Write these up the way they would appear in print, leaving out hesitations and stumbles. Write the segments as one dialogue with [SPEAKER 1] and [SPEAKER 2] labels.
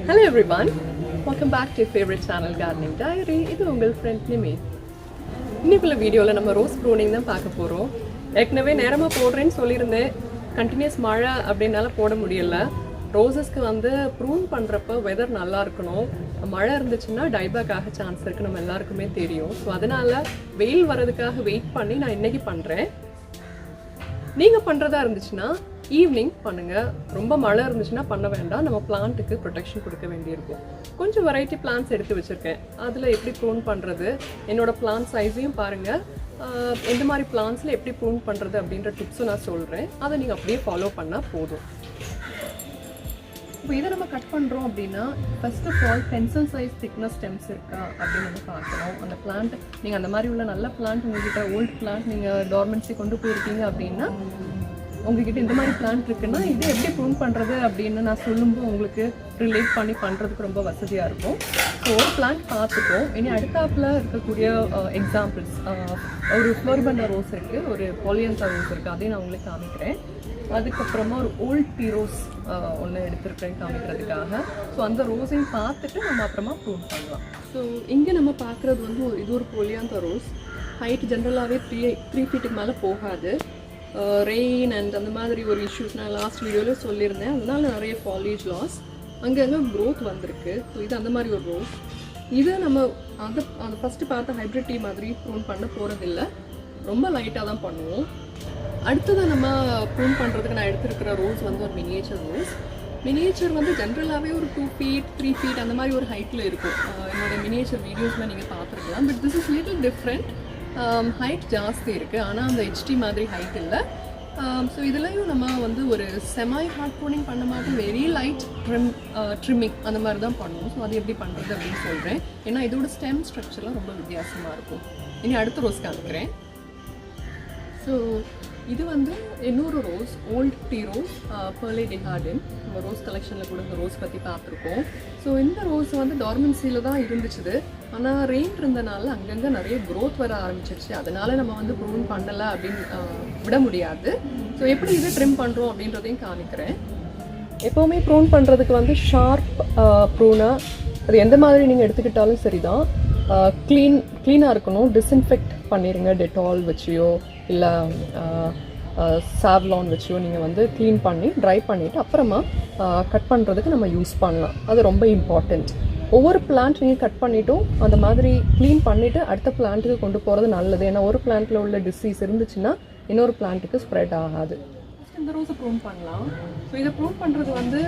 [SPEAKER 1] Hello everyone, welcome back to your favorite channel Gardening Diary. இது உங்கள் friend நிமி. இன்னைக்குள்ள வீடியோவில் நம்ம ரோஸ் ப்ரூனிங் தான் பார்க்க போகிறோம். ஏற்கனவே நேரமாக போடுறேன்னு சொல்லியிருந்தேன். கண்டினியூஸ் மழை அப்படின்னால போட முடியல. ரோசஸ்க்கு வந்து ப்ரூன் பண்ணுறப்ப வெதர் நல்லா இருக்கணும். மழை இருந்துச்சுன்னா டைபேக் ஆக சான்ஸ் இருக்குது, நம்ம எல்லாருக்குமே தெரியும். ஸோ அதனால் வெயில் வர்றதுக்காக வெயிட் பண்ணி நான் இன்னைக்கு பண்ணுறேன். நீங்கள் பண்ணுறதா இருந்துச்சுன்னா ஈவினிங் பண்ணுங்கள். ரொம்ப மழை இருந்துச்சுன்னா பண்ண வேண்டாம், நம்ம பிளான்ட்டுக்கு ப்ரொடெக்ஷன் கொடுக்க வேண்டியிருக்கும். கொஞ்சம் வெரைட்டி பிளான்ஸ் எடுத்து வச்சுருக்கேன். அதில் எப்படி ப்ரூன் பண்ணுறது, என்னோடய பிளான்ட் சைஸையும் பாருங்கள். எந்த மாதிரி பிளான்ஸில் எப்படி ப்ரூன் பண்ணுறது அப்படின்ற டிப்ஸும் நான் சொல்கிறேன். அதை நீங்கள் அப்படியே ஃபாலோ பண்ணால் போதும். இப்போ இதை நம்ம கட் பண்ணுறோம் அப்படின்னா first of all pencil size thickness stems இருக்கா அப்படின்னு நம்ம பார்க்கணும். அந்த பிளான்ட் நீங்கள் அந்த மாதிரி உள்ள நல்ல பிளான்ட் உங்கள்கிட்ட ஓல்டு பிளான்ட் நீங்கள் டார்மென்சி கொண்டு போயிருக்கீங்க அப்படின்னா உங்ககிட்ட இந்த மாதிரி பிளான்ட் இருக்குன்னா இது எப்படி ப்ரூன் பண்ணுறது அப்படின்னு நான் சொல்லும்போது உங்களுக்கு ரிலேட் பண்ணி பண்ணுறதுக்கு ரொம்ப வசதியாக இருக்கும். ஸோ ஒரு பிளான்ட் பார்த்துட்டோம். இனி அடுத்தாப்பில் இருக்கக்கூடிய எக்ஸாம்பிள்ஸ், ஒரு ஃப்ளோரிபண்டா ரோஸ் இருக்குது, ஒரு பாலியன்ஸா ரோஸ் இருக்குது, அதையும் நான் உங்களுக்கு காமிக்கிறேன். அதுக்கப்புறமா ஒரு ஓல்ட் டீ ரோஸ் ஒன்று எடுத்துருக்கேன் காமிக்கிறதுக்காக. ஸோ அந்த ரோஸையும் பார்த்துட்டு நம்ம அப்புறமா ப்ரூன் பண்ணலாம். ஸோ இங்கே நம்ம பார்க்குறது வந்து இது ஒரு பாலியன்ஸா ரோஸ். ஹைட் ஜென்ரலாகவே த்ரீ ஃபீட்டுக்கு மேலே போகாது. ரெயின் அண்ட் அந்த மாதிரி ஒரு இஷ்யூஸ் நான் லாஸ்ட் வீடியோவில் சொல்லியிருந்தேன். அதனால நிறைய ஃபாலியேஜ் லாஸ், அங்கங்கே க்ரோத் வந்திருக்கு. ஸோ இது அந்த மாதிரி ஒரு ரோஸ். இதை நம்ம அந்த ஃபஸ்ட்டு பார்த்த ஹைப்ரிட் டீ மாதிரி ப்ரூன் பண்ண போகிறதில்ல, ரொம்ப லைட்டாக தான் பண்ணுவோம். அடுத்ததாக நம்ம ப்ரூன் பண்ணுறதுக்கு நான் எடுத்துருக்கிற ரோஸ் வந்து ஒரு மினியேச்சர் ரோஸ். மினியேச்சர் வந்து ஜென்ரலாகவே ஒரு 2 feet 3 feet அந்த மாதிரி ஒரு ஹைட்டில் இருக்கும். என்னோடய மினியேச்சர் வீடியோஸில் நீங்கள் பார்த்துருக்கலாம். But this is little different. Height ஜாஸ்தி இருக்குது, ஆனால் அந்த ஹெச்டி மாதிரி ஹைட் இல்லை. ஸோ இதுலேயும் நம்ம வந்து ஒரு செமாய் ஹார்ட் ப்ரூனிங் பண்ண மாட்டோம், வெரி லைட் ட்ரிம்மிங் அந்த மாதிரி தான் பண்ணுவோம். ஸோ அது எப்படி பண்ணுறது அப்படின்னு சொல்கிறேன். ஏன்னா இதோட ஸ்டெம் ஸ்ட்ரக்சர்லாம் ரொம்ப வித்தியாசமாக இருக்கும். இனி அடுத்த ரோஸ் காமிக்கிறேன். ஸோ இது வந்து இன்னொரு ரோஸ், ஓல்ட் டீ ரோஸ், பெர்லே டி ஹார்டன். நம்ம ரோஸ் கலெக்ஷனில் கூட இந்த ரோஸ் பற்றி பார்த்துருக்கோம். ஸோ இந்த ரோஸ் வந்து டார்மென்சியில் தான் இருந்துச்சு, ஆனால் ரெயின் இருந்தனால அங்கங்கே நிறைய க்ரோத் வர ஆரம்பிச்சிருச்சு. அதனால நம்ம வந்து ப்ரூன் பண்ணலை அப்படின்னு விட முடியாது. ஸோ எப்படி இதை ட்ரிம் பண்ணுறோம் அப்படின்றதையும் காமிக்கிறேன். எப்போவுமே ப்ரூன் பண்ணுறதுக்கு வந்து ஷார்ப் ப்ரூனாக அது எந்த மாதிரி நீங்கள் எடுத்துக்கிட்டாலும் சரி தான். க்ளீனாக இருக்கணும். டிஸ்இன்ஃபெக்ட் பண்ணிடுங்க, டெட்டால் வச்சியோ இல்லை சாவ்லான் வச்சியோ நீங்கள் வந்து க்ளீன் பண்ணி ட்ரை பண்ணிவிட்டு அப்புறமா கட் பண்ணுறதுக்கு நம்ம யூஸ் பண்ணலாம். அது ரொம்ப இம்பார்ட்டண்ட். ஒவ்வொரு பிளான்ட் நீங்கள் கட் பண்ணிவிட்டும் அந்த மாதிரி க்ளீன் பண்ணிவிட்டு அடுத்த பிளான்ட்டுக்கு கொண்டு போகிறது நல்லது. ஏன்னா ஒரு பிளான்ட்டில் உள்ள டிசீஸ் இருந்துச்சுன்னா இன்னொரு பிளான்ட்டுக்கு ஸ்ப்ரெட் ஆகாது. இந்த ரோஸை ப்ரூன் பண்ணலாம். ஸோ இதை ப்ரூன் பண்ணுறது வந்து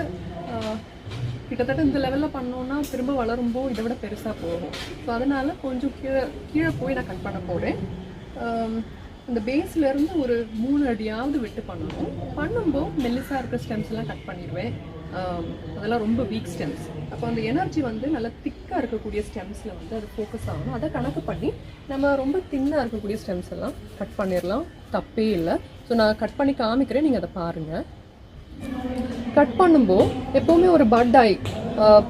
[SPEAKER 1] கிட்டத்தட்ட இந்த லெவலில் பண்ணோன்னா திரும்ப வளரும்போது இதை விட பெருசாக போகும். ஸோ அதனால் கொஞ்சம் கீழே போய் நான் கட் பண்ண போகிறேன். இந்த பேஸ்லேருந்து ஒரு 3 அடியாவது விட்டு பண்ணணும். பண்ணும்போது மெல்லிஸாக இருக்கிற ஸ்டெம்ஸ் எல்லாம் கட் பண்ணிடுவேன். அதெல்லாம் ரொம்ப வீக் ஸ்டெம்ஸ். அப்போ அந்த எனர்ஜி வந்து நல்லா திக்காக இருக்கக்கூடிய ஸ்டெம்ஸில் வந்து அது ஃபோக்கஸ் ஆகணும். அதை கணக்கு பண்ணி நம்ம ரொம்ப தின்னாக இருக்கக்கூடிய ஸ்டெம்ஸ் எல்லாம் கட் பண்ணிடலாம், தப்பே இல்லை. ஸோ நான் கட் பண்ணி காமிக்கிறேன், நீங்கள் அதை பாருங்கள். கட் பண்ணும்போது எப்போவுமே ஒரு பட் ஐ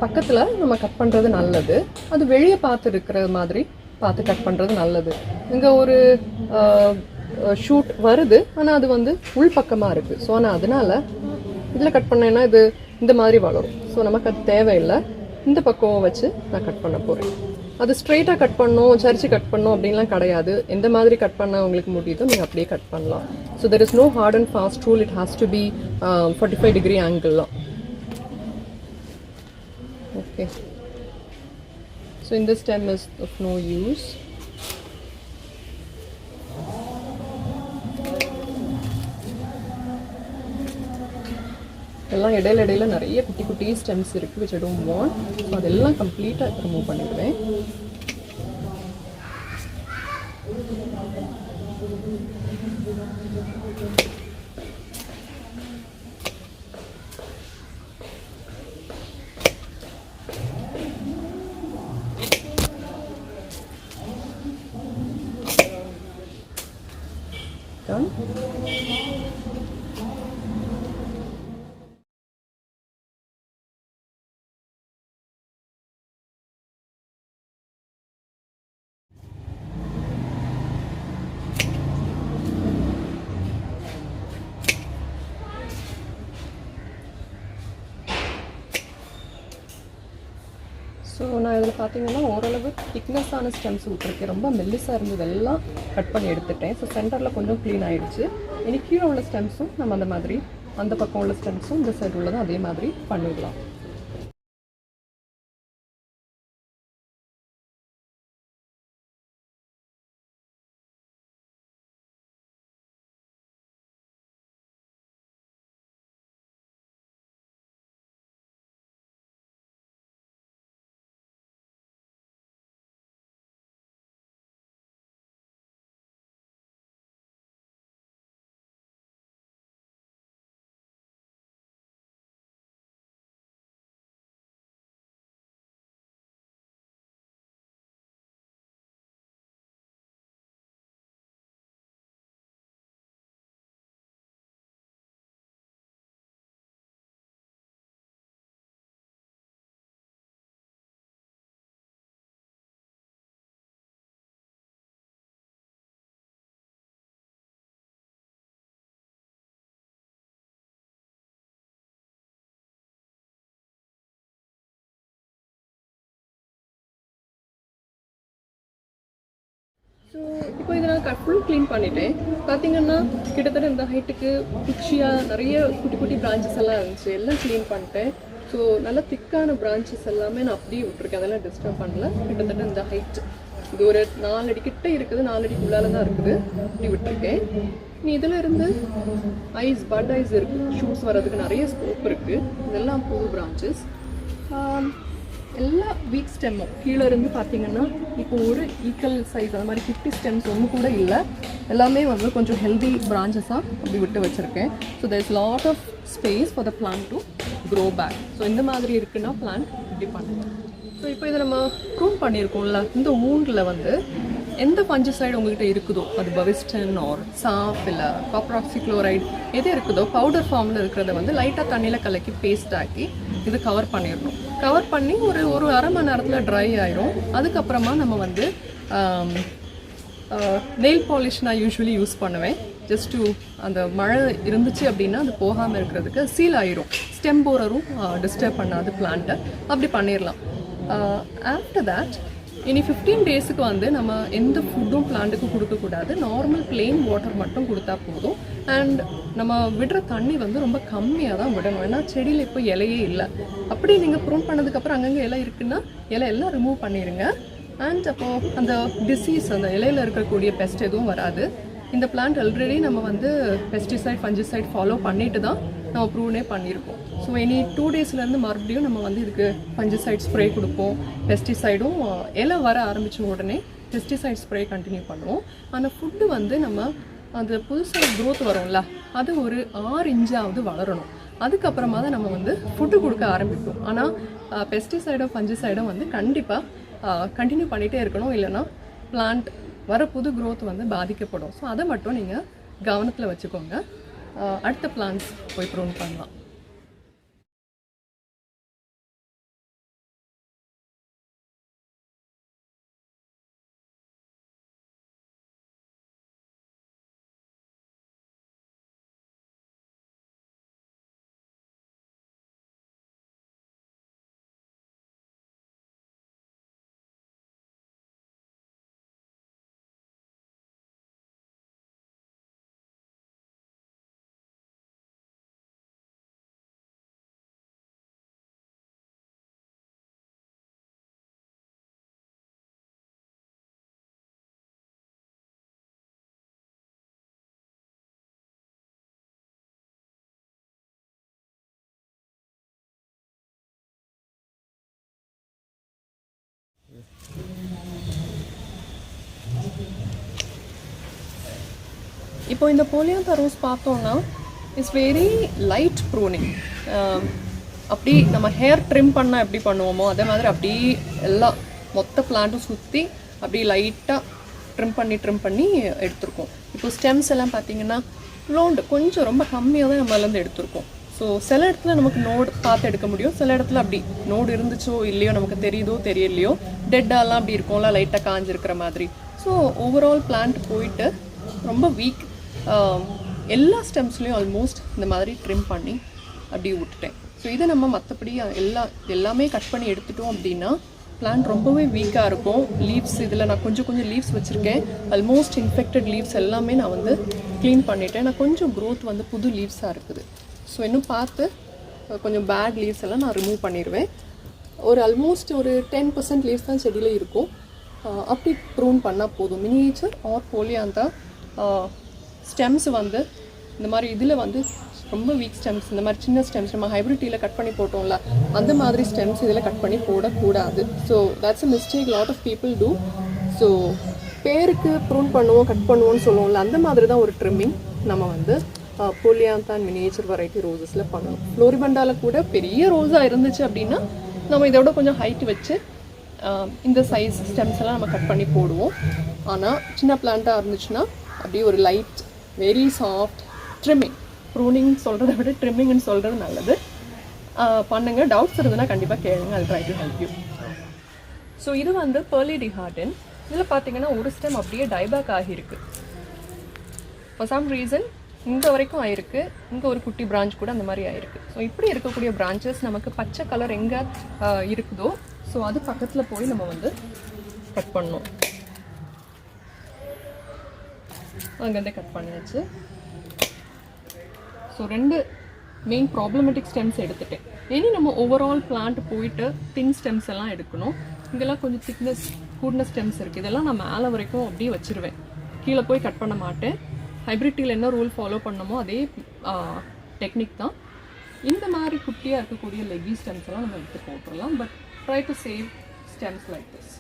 [SPEAKER 1] பக்கத்தில் நம்ம கட் பண்ணுறது நல்லது. அது வெளியே பார்த்து இருக்கிற மாதிரி பார்த்து கட் பண்ணுறது நல்லது. இங்கே ஒரு ஷூட் வருது, ஆனால் அது வந்து உள்பக்கமாக இருக்குது. ஸோ ஆனால் அதனால் இதில் கட் பண்ணேன்னா இது இந்த மாதிரி வளரும். ஸோ நமக்கு அது தேவையில்லை. இந்த பக்கம் வச்சு நான் கட் பண்ண போகிறேன். அது ஸ்ட்ரெயிட்டாக கட் பண்ணணும், சரிச்சு கட் பண்ணணும் அப்படின்லாம் கிடையாது. எந்த மாதிரி கட் பண்ண உங்களுக்கு முடியுதோ நீங்கள் அப்படியே கட் பண்ணலாம். So there is no hard and fast rule. It has to be 45 degree ஆங்கிள்லாம். Okay. So in this stem is of no use. எல்லாம் இடையில நிறைய குட்டி குட்டி ஸ்டெம்ஸ் இருக்குது which I don't want. So அதெல்லாம் கம்ப்ளீட்டாக ரிமூவ் பண்ணிடுவேன். Done. நான் இதில் பார்த்தீங்கன்னா ஓரளவு திக்னஸான ஸ்டெம்ஸ் விட்டுருக்கேன். ரொம்ப மெல்லிஸாக இருந்ததெல்லாம் கட் பண்ணி எடுத்துட்டேன். ஸோ சென்டரில் கொஞ்சம் க்ளீன் ஆகிடுச்சு. இனி கீழே உள்ள ஸ்டெம்ஸும் நம்ம அந்த மாதிரி, அந்த பக்கம் உள்ள ஸ்டெம்ஸும் இந்த சைடு உள்ளதும் அதே மாதிரி பண்ணிடலாம். ஸோ இப்போ இதை நான் ஃபுல் க்ளீன் பண்ணிட்டேன். பார்த்தீங்கன்னா கிட்டத்தட்ட இந்த ஹைட்டுக்கு குச்சியாக நிறைய குட்டி குட்டி பிரான்ச்சஸ் எல்லாம் இருந்துச்சு. எல்லாம் க்ளீன் பண்ணிட்டேன். ஸோ நல்லா திக்கான பிரான்ச்சஸ் எல்லாமே நான் அப்படியே விட்டுருக்கேன். அதெல்லாம் டிஸ்டர்ப் பண்ணல. கிட்டத்தட்ட இந்த ஹைட் இது ஒரு 4 அடி கிட்ட இருக்குது, 4 அடிக்குள்ளால தான் இருக்குது. இப்படி விட்டுருக்கேன். நீ இதில் இருந்து பட் ஐஸ் இருக்குது, ஷூட்ஸ் வர்றதுக்கு நிறைய ஸ்கோப் இருக்குது. இதெல்லாம் புது பிரான்ச்சஸ். எல்லா வீக் ஸ்டெம்மும் கீழே இருந்து பார்த்தீங்கன்னா இப்போ ஒரு ஈக்குவல் சைஸ் அந்த மாதிரி 50 ஸ்டெம்ஸ் ஒன்று கூட இல்லை. எல்லாமே வந்து கொஞ்சம் ஹெல்தி பிரான்ச்சஸாக அப்படி விட்டு வச்சுருக்கேன். So there is lot of space for the plant to grow back. So இந்த மாதிரி இருக்குன்னா பிளான்ட் இப்படி பண்ணுங்கள். ஸோ இப்போ இதை நம்ம ப்ரூன் பண்ணியிருக்கோம்ல, இந்த ஊண்டில் வந்து எந்த ஃபஞ்சிசைடு உங்கள்கிட்ட இருக்குதோ, அது பவிஸ்டன் ஆர் சாப் இல்லை காப்ராக்சிக்ளோரைடு எது இருக்குதோ பவுடர் ஃபார்மில் இருக்கிறத வந்து லைட்டாக தண்ணியில் கலக்கி பேஸ்ட் ஆக்கி இது கவர் பண்ணிடணும். கவர் பண்ணி ஒரு அரை மணி நேரத்தில் ட்ரை ஆயிரும். அதுக்கப்புறமா நம்ம வந்து நெயில் பாலிஷ் நான் யூஸ்வலி யூஸ் பண்ணுவேன். ஜஸ்ட் டு அந்த மழை இருந்துச்சு அப்படின்னா அது போகாமல் இருக்கிறதுக்கு. சீல் ஆயிரும், ஸ்டெம் போரரும் டிஸ்டர்ப் பண்ணாது பிளான்ட்டை. அப்படி பண்ணிடலாம். ஆஃப்டர் தேட் இனி 15 டேஸுக்கு வந்து நம்ம எந்த ஃபுட்டும் பிளான்ட்டுக்கு கொடுக்கக்கூடாது. நார்மல் பிளெயின் வாட்டர் மட்டும் கொடுத்தா போதும். அண்ட் நம்ம விடுற தண்ணி வந்து ரொம்ப கம்மியாக தான் விடணும். ஏன்னா செடியில் இப்போ இலையே இல்லை. அப்படி நீங்கள் ப்ரூன் பண்ணதுக்கப்புறம் அங்கங்கே இலை இருக்குன்னா இலை எல்லாம் ரிமூவ் பண்ணிடுங்க. அண்ட் அப்போது அந்த டிசீஸ், அந்த இலையில் இருக்கக்கூடிய பெஸ்ட் எதுவும் வராது. இந்த பிளான்ட் ஆல்ரெடி நம்ம வந்து பெஸ்டிசைட் ஃபஞ்சிசைட் ஃபாலோ பண்ணிட்டு தான் நம்ம ப்ரூனே பண்ணியிருக்கோம். ஸோ இனி 2 டேஸ்லேருந்து மறுபடியும் நம்ம வந்து இதுக்கு ஃபஞ்சிசைட் ஸ்ப்ரே கொடுப்போம். பெஸ்டிசைடும் இலை வர ஆரம்பித்த உடனே பெஸ்டிசைட் ஸ்ப்ரே கண்டினியூ பண்ணுவோம். ஆனால் ஃபுட்டு வந்து நம்ம அந்த புதுசாக க்ரோத் வரும்ல, அது ஒரு 6 இன்ச்சாவது வளரணும். அதுக்கப்புறமா தான் நம்ம வந்து ஃபுட்டு கொடுக்க ஆரம்பிப்போம். ஆனால் பெஸ்டிசைடும் ஃபஞ்சிசைடும் வந்து கண்டிப்பாக கண்டினியூ பண்ணிகிட்டே இருக்கணும். இல்லைன்னா பிளான்ட் வர புது க்ரோத் வந்து பாதிக்கப்படும். ஸோ அதை மட்டும் நீங்கள் கவனத்தில் வச்சுக்கோங்க. அடுத்த பிளான்ஸ் போய் ப்ரூன் பண்ணலாம். இப்போ இந்த போலியாந்தா ரோஸ் பார்த்தோன்னா இட்ஸ் வெரி லைட் ப்ரூனிங். அப்படி நம்ம ஹேர் ட்ரிம் பண்ணால் எப்படி பண்ணுவோமோ அதே மாதிரி அப்படியே எல்லாம் மொத்த பிளான்ட்டும் சுற்றி அப்படி லைட்டாக ட்ரிம் பண்ணி எடுத்துருக்கோம். இப்போ ஸ்டெம்ஸ் எல்லாம் பார்த்தீங்கன்னா லோண்டு கொஞ்சம் ரொம்ப கம்மியாக தான் நம்மலேருந்து எடுத்துருக்கோம். ஸோ சில இடத்துல நமக்கு நோடு பார்த்து எடுக்க முடியும். சில இடத்துல அப்படி நோடு இருந்துச்சோ இல்லையோ நமக்கு தெரியுதோ தெரியலையோ டெட்டாலாம் அப்படி இருக்கும்ல, லைட்டாக காஞ்சிருக்கிற மாதிரி. ஸோ ஓவரால் பிளான்ட் போயிட்டு ரொம்ப வீக். எல்லா ஸ்டெம்ஸ்லேயும் ஆல்மோஸ்ட் இந்த மாதிரி ட்ரிம் பண்ணி அப்படி விட்டுட்டேன். ஸோ இதை நம்ம மற்றபடி எல்லாமே கட் பண்ணி எடுத்துட்டோம் அப்படின்னா பிளான்ட் ரொம்பவே வீக்காக இருக்கும். லீவ்ஸ் இதில் நான் கொஞ்சம் லீவ்ஸ் வச்சுருக்கேன். ஆல்மோஸ்ட் இன்ஃபெக்டட் லீவ்ஸ் எல்லாமே நான் வந்து க்ளீன் பண்ணிட்டேன். நான் கொஞ்சம் க்ரோத் வந்து புது லீவ்ஸாக இருக்குது. ஸோ இன்னும் பார்த்து கொஞ்சம் பேட் லீவ்ஸ் எல்லாம் நான் ரிமூவ் பண்ணிடுவேன். ஒரு ஆல்மோஸ்ட் ஒரு 10% லீவ்ஸ் தான் செடியில் இருக்கும். அப்படி ப்ரூன் பண்ணால் போதும். மினியேச்சர் ஆர் போலியாந்தா ஸ்டெம்ஸ் வந்து இந்த மாதிரி இதில் வந்து ரொம்ப வீக் ஸ்டெம்ஸ், இந்த மாதிரி சின்ன ஸ்டெம்ஸ் நம்ம ஹைப்ரிட் டீயில் கட் பண்ணி போட்டோம்ல, அந்த மாதிரி ஸ்டெம்ஸ் இதில் கட் பண்ணி போடக்கூடாது. So that's a mistake lot of people do. So பேருக்கு ப்ரூன் பண்ணுவோம் கட் பண்ணுவோம்னு சொல்லுவோம்ல, அந்த மாதிரி தான் ஒரு ட்ரிம்மிங் நம்ம வந்து போலியாந்தா அண்ட் மினியேச்சர் வெரைட்டி ரோசஸில் பண்ணணும். ஃப்ளோரிபண்டாவில் கூட பெரிய ரோஸாக இருந்துச்சு அப்படின்னா நம்ம இதோட கொஞ்சம் ஹைட் வச்சு இந்த சைஸ் ஸ்டெம்ஸ் எல்லாம் நம்ம கட் பண்ணி போடுவோம். ஆனால் சின்ன பிளான்ட்டாக இருந்துச்சுன்னா அப்படியே ஒரு light very soft trimming, pruning சொல்கிறத விட ட்ரிம்மிங்னு சொல்கிறது நல்லது. பண்ணுங்கள். டவுட்ஸ் இருந்ததுன்னா கண்டிப்பாக கேளுங்க. I'll try to help you. So இது வந்து Pearly de Harden. இதில் பார்த்தீங்கன்னா ஒரு ஸ்டெம் அப்படியே டைபேக் ஆகியிருக்கு. ஃபார் சம் ரீசன் இங்கே வரைக்கும் ஆயிருக்கு. இங்கே ஒரு குட்டி பிரான்ச் கூட அந்த மாதிரி ஆயிருக்கு. ஸோ இப்படி இருக்கக்கூடிய பிரான்ச்சஸ் நமக்கு பச்சை கலர் எங்கே இருக்குதோ ஸோ அது பக்கத்தில் போய் நம்ம வந்து கட் பண்ணணும். அங்கேருந்தே கட் பண்ணியாச்சு. ஸோ 2 மெயின் ப்ராப்ளமேட்டிக் ஸ்டெம்ஸ் எடுத்துட்டேன். இனி நம்ம ஓவரால் பிளான்ட் போயிட்டு தின் ஸ்டெம்ஸ் எல்லாம் எடுக்கணும். இங்கெல்லாம் கொஞ்சம் திக்னஸ் கூடின ஸ்டெம்ஸ் இருக்குது. இதெல்லாம் நான் மேலே வரைக்கும் அப்படியே வச்சுருவேன். கீழே போய் கட் பண்ண மாட்டேன். ஹைப்ரிட் டீயில் என்ன ரூல் ஃபாலோ பண்ணமோ அதே டெக்னிக் தான். இந்த மாதிரி குட்டியாக இருக்கக்கூடிய லெகி ஸ்டெம்ஸ் எல்லாம் நம்ம எடுத்து போட்டுடலாம். But try to save stems like this.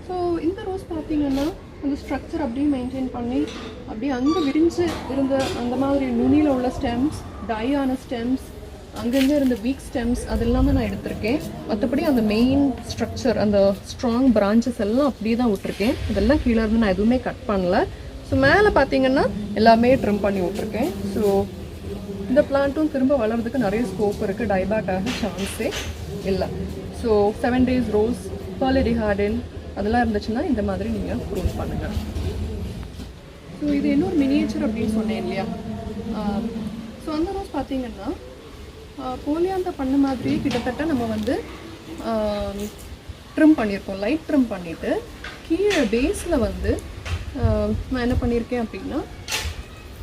[SPEAKER 1] So இந்த ரோஸ் பார்த்தீங்கன்னா அந்த ஸ்ட்ரக்சர் அப்படியே மெயின்டைன் பண்ணி அப்படியே அங்கே விரிஞ்சு இருந்த அந்த மாதிரி நுனியில் உள்ள ஸ்டெம்ஸ், டை ஆன ஸ்டெம்ஸ், அங்கங்கே இருந்த வீக் ஸ்டெம்ஸ் அதெல்லாமே நான் எடுத்திருக்கேன். மற்றபடி அந்த மெயின் ஸ்ட்ரக்சர் அந்த ஸ்ட்ராங் பிரான்ச்சஸ் எல்லாம் அப்படியே தான் விட்டுருக்கேன். இதெல்லாம் கீழே இருந்து நான் எதுவுமே கட் பண்ணல. ஸோ மேலே பார்த்தீங்கன்னா எல்லாமே ட்ரிம் பண்ணி விட்ருக்கேன். ஸோ இந்த பிளான்ட்டும் திரும்ப வளர்றதுக்கு நிறைய ஸ்கோப் இருக்குது. டைபேக் ஆக சான்ஸே இல்லை. So 7 days rose, Pearly de Harden அதெல்லாம் இருந்துச்சுன்னா இந்த மாதிரி நீங்கள் ப்ரூன் பண்ணுங்கள். ஸோ இது இன்னொரு மினியேச்சர் அப்படின்னு சொன்னேன் இல்லையா. ஸோ அந்த ரோஸ் பார்த்தீங்கன்னா போலியாந்தா பண்ண மாதிரி கிட்டத்தட்ட நம்ம வந்து ட்ரிம் பண்ணியிருக்கோம். லைட் ட்ரிம் பண்ணிவிட்டு கீழே பேஸில் வந்து நான் என்ன பண்ணியிருக்கேன் அப்படின்னா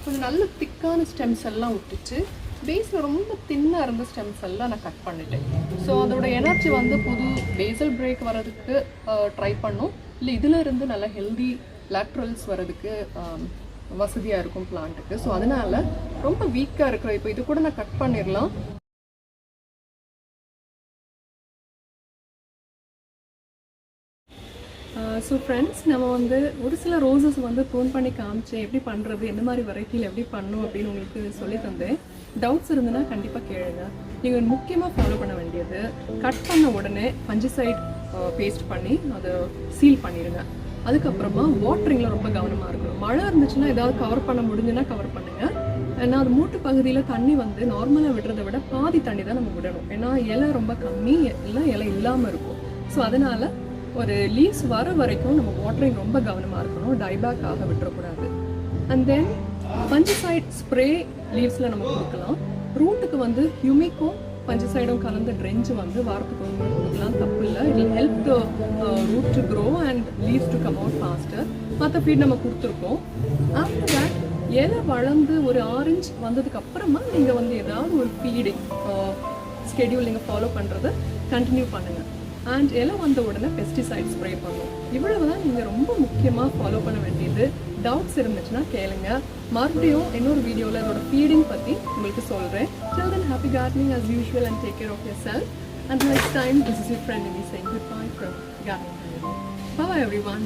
[SPEAKER 1] கொஞ்சம் நல்ல திக்கான ஸ்டெம்ஸ் எல்லாம் விட்டுச்சு. பேஸில் ரொம்ப தின்னாக இருந்த ஸ்டெம்ஸ் எல்லாம் நான் கட் பண்ணிட்டேன். ஸோ அதோட எனர்ஜி வந்து புது பேசல் பிரேக் வர்றதுக்கு ட்ரை பண்ணும். இல்லை இதில் இருந்து நல்ல ஹெல்தி லேட்ரல்ஸ் வர்றதுக்கு வசதியாக இருக்கும் பிளான்ட்டுக்கு. ஸோ அதனால் ரொம்ப வீக்காக இருக்கிற இப்போ இது கூட நான் கட் பண்ணிடலாம். ஸோ ஃப்ரெண்ட்ஸ், நம்ம வந்து ஒரு சில ரோசஸ் வந்து ப்ரூன் பண்ணி காமிச்சேன். எப்படி பண்ணுறது, எந்த மாதிரி வெரைட்டியில் எப்படி பண்ணணும் அப்படின்னு உங்களுக்கு சொல்லி தந்தேன். டவுட்ஸ் இருந்ததுன்னா கண்டிப்பாக கேளுங்க. நீங்கள் முக்கியமாக ஃபாலோ பண்ண வேண்டியது கட் பண்ண உடனே ஃபஞ்சிசைட் பேஸ்ட் பண்ணி அதை சீல் பண்ணிடுங்க. அதுக்கப்புறமா வாட்டரிங்கில் ரொம்ப கவனமாக இருக்கணும். மழை இருந்துச்சுன்னா ஏதாவது கவர் பண்ண முடிஞ்சுன்னா கவர் பண்ணுங்கள். ஏன்னா அது மூட்டு பகுதியில் தண்ணி வந்து நார்மலாக விடுறதை விட பாதி தண்ணி தான் நம்ம விடணும். ஏன்னா இலை ரொம்ப கம்மி, இல்லை இலை இல்லாமல் இருக்கும். ஸோ அதனால் ஒரு லீவ்ஸ் வர வரைக்கும் நம்ம வாட்டரிங் ரொம்ப கவனமாக இருக்கணும். டைபேக் ஆக விட்டுறக்கூடாது. அண்ட் தென் ஃபஞ்சிசைட் ஸ்ப்ரே லீவ்ஸில் நம்ம கொடுக்கலாம். ரூட்டுக்கு வந்து ஹியூமிக்கும் பஞ்சசைடும் கலந்த ட்ரெஞ்ச் வந்து வாரத்துக்கு ஒரு முறை கொடுக்கலாம், தப்பு இல்லை. It will help the root to grow and leaves to come out faster. மற்ற ஃபீட் நம்ம கொடுத்துருக்கோம். ஆஃப்டர் தட் இலை வளர்ந்து ஒரு 6 inch வந்ததுக்கு அப்புறமா நீங்கள் வந்து ஏதாவது ஒரு ஃபீடிங் ஸ்கெடியூல் நீங்கள் ஃபாலோ பண்ணுறதை கண்டினியூ பண்ணுங்கள். அண்ட் இலை வந்த உடனே பெஸ்டிசைட் ஸ்ப்ரே பண்ணும். இவ்வளவு தான் நீங்கள் ரொம்ப முக்கியமாக ஃபாலோ பண்ண வேண்டியது. டவுட்ஸ் இருந்துச்சுன்னா கேளுங்க. மறுபடியும் இன்னொரு வீடியோவில் அதோட ஃபீடிங் பற்றி உங்களுக்கு சொல்கிறேன். Till then, happy gardening as usual and take care of yourself. Until next time, this is your friend Nidhi saying goodbye from Gardening. Bye everyone.